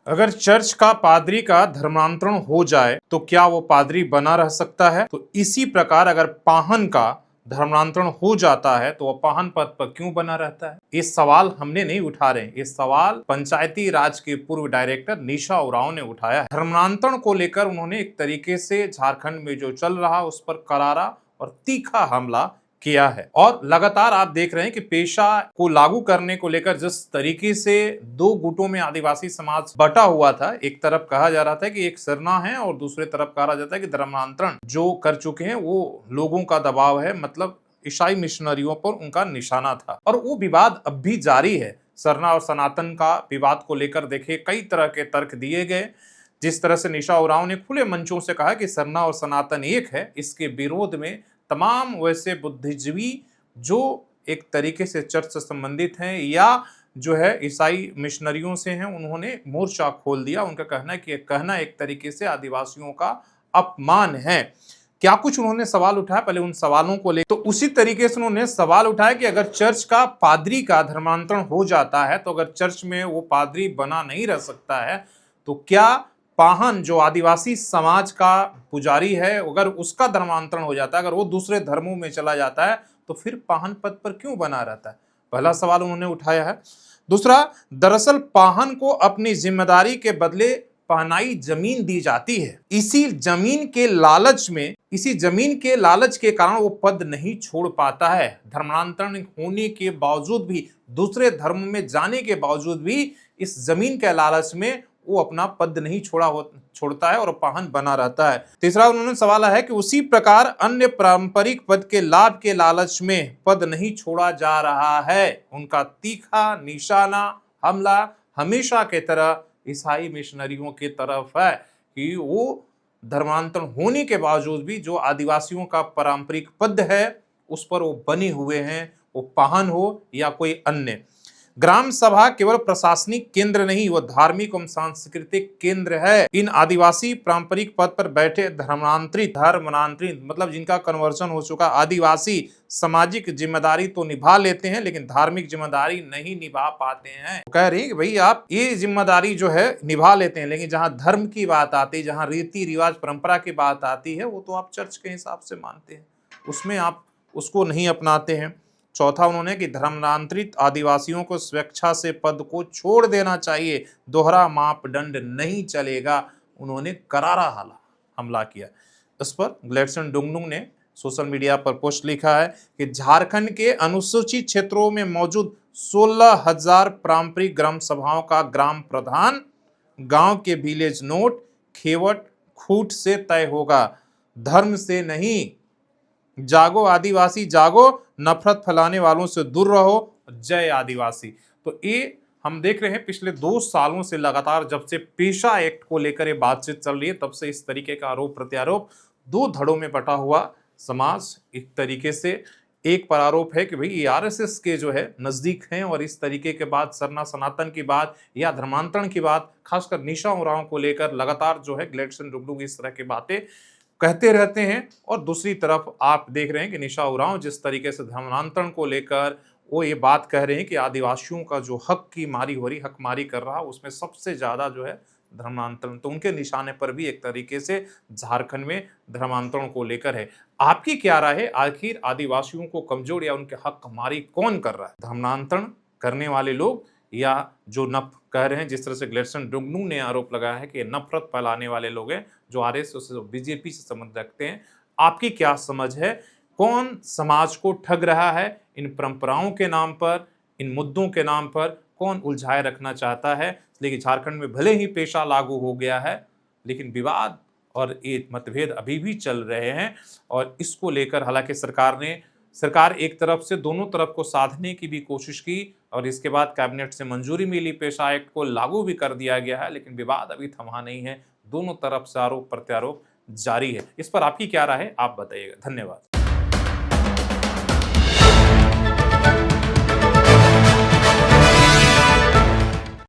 अगर चर्च का पादरी का धर्मांतरण हो जाए तो क्या वो पादरी बना रह सकता है? तो इसी प्रकार अगर पाहन का धर्मांतरण हो जाता है तो वह पाहन पद पर क्यों बना रहता है? ये सवाल हमने नहीं उठा रहे, ये सवाल पंचायती राज के पूर्व डायरेक्टर निशा उरांव ने उठाया है। धर्मांतरण को लेकर उन्होंने एक तरीके से झारखंड में जो चल रहा उस पर करारा और तीखा हमला किया है। और लगातार आप देख रहे हैं कि पेशा को लागू करने को लेकर जिस तरीके से दो गुटों में आदिवासी समाज बटा हुआ था, एक तरफ कहा जा रहा था कि एक सरना है और दूसरे तरफ कहा जाता है कि धर्मांतरण जो कर चुके हैं वो लोगों का दबाव है, मतलब ईसाई मिशनरियों पर उनका निशाना था। और वो विवाद अब भी जारी है। सरना और सनातन का विवाद को लेकर देखिए कई तरह के तर्क दिए गए। जिस तरह से निशा उरांव ने खुले मंचों से कहा कि सरना और सनातन एक है, इसके विरोध में तमाम वैसे बुद्धिजीवी जो एक तरीके से चर्च से संबंधित हैं या जो है ईसाई मिशनरियों से हैं, उन्होंने मोर्चा खोल दिया। उनका कहना है कि कहना एक तरीके से आदिवासियों का अपमान है। क्या कुछ उन्होंने सवाल उठाया, पहले उन सवालों को ले तो उसी तरीके से उन्होंने सवाल उठाया कि अगर चर्च का पादरी का धर्मांतरण हो जाता है तो अगर चर्च में वो पादरी बना नहीं रह सकता है तो क्या पाहन जो आदिवासी समाज का पुजारी है अगर उसका धर्मांतरण हो जाता है, अगर वो दूसरे धर्मों में चला जाता है तो फिर पाहन पद पर क्यों बना रहता है? पहला सवाल उन्होंने उठाया है। दूसरा, दरअसल पाहन को अपनी जिम्मेदारी के बदले पहनाई जमीन दी जाती है। इसी जमीन के लालच के कारण वो पद नहीं छोड़ पाता है। धर्मांतरण होने के बावजूद भी, दूसरे धर्म में जाने के बावजूद भी इस जमीन के लालच में वो अपना पद नहीं छोड़ता है और पाहन बना रहता है। तीसरा उन्होंने सवाल है कि उसी प्रकार अन्य पारंपरिक पद के लाभ के लालच में पद नहीं छोड़ा जा रहा है। उनका तीखा निशाना हमला हमेशा के तरह ईसाई मिशनरियों की तरफ है कि वो धर्मांतरण होने के बावजूद भी जो आदिवासियों का पारंपरिक पद है उस पर वो बने हुए हैं, वो पाहन हो या कोई अन्य। ग्राम सभा केवल प्रशासनिक केंद्र नहीं, वह धार्मिक एवं सांस्कृतिक केंद्र है। इन आदिवासी पारंपरिक पद पर बैठे धर्मांतरित मतलब जिनका कन्वर्जन हो चुका आदिवासी सामाजिक जिम्मेदारी तो निभा लेते हैं लेकिन धार्मिक जिम्मेदारी नहीं निभा पाते हैं। कह रही कि भाई आप ये जिम्मेदारी जो है निभा लेते हैं लेकिन जहां धर्म की बात आती है, जहां रीति रिवाज परंपरा की बात आती है, वो तो आप चर्च के हिसाब से मानते हैं, उसमें आप उसको नहीं अपनाते हैं। चौथा उन्होंने कि धर्मांतरित आदिवासियों को स्वेच्छा से पद को छोड़ देना चाहिए, दोहरा मापदंड नहीं चलेगा। उन्होंने करारा हमला किया। इस पर ग्लेडसन डुंगडुंग ने सोशल मीडिया पर पोस्ट लिखा है कि झारखंड के अनुसूचित क्षेत्रों में मौजूद 16,000 पारंपरिक ग्राम सभाओं का ग्राम प्रधान गांव के विलेज नोट खेवट खूट से तय होगा, धर्म से नहीं। जागो आदिवासी जागो, नफरत फैलाने वालों से दूर रहो, जय आदिवासी। तो ये हम देख रहे हैं पिछले 2 सालों से लगातार जब से पेशा एक्ट को लेकर ये बातचीत चल रही है तब से इस तरीके का आरोप प्रत्यारोप, 2 धड़ों में बटा हुआ समाज एक तरीके से। एक पर आरोप है कि भाई ये आरएसएस के जो है नजदीक हैं और इस तरीके के बाद सरना सनातन की बात या धर्मांतरण की बात, खासकर निशा उरांव को लेकर लगातार जो है ग्लेडसन डुगडुग इस तरह की बातें कहते रहते हैं। और दूसरी तरफ आप देख रहे हैं कि निशा उरांव जिस तरीके से धर्मांतरण को लेकर वो ये बात कह रहे हैं कि आदिवासियों का जो हक की मारी हो रही, हकमारी कर रहा, उसमें सबसे ज्यादा जो है धर्मांतरण, तो उनके निशाने पर भी एक तरीके से झारखंड में धर्मांतरण को लेकर है। आपकी क्या राय है? आखिर आदिवासियों को कमजोर या उनके हक हमारी कौन कर रहा है, धर्मांतरण करने वाले लोग या जो नफ कह रहे हैं, जिस तरह से ग्लेडसन डुंगडुंग ने आरोप लगाया है कि नफरत फैलाने वाले लोग हैं जो आरएसएस से बीजेपी से संबंध रखते हैं। आपकी क्या समझ है? कौन समाज को ठग रहा है इन परंपराओं के नाम पर, इन मुद्दों के नाम पर? कौन उलझाए रखना चाहता है? लेकिन झारखंड में भले ही पेशा लागू हो गया है लेकिन विवाद और ये मतभेद अभी भी चल रहे हैं। और इसको लेकर हालांकि सरकार एक तरफ से दोनों तरफ को साधने की भी कोशिश की और इसके बाद कैबिनेट से मंजूरी मिली, पेशा एक्ट को लागू भी कर दिया गया है, लेकिन विवाद अभी थमा नहीं है। दोनों तरफ से आरोप प्रत्यारोप जारी है। इस पर आपकी क्या राय है, आप बताइएगा। धन्यवाद।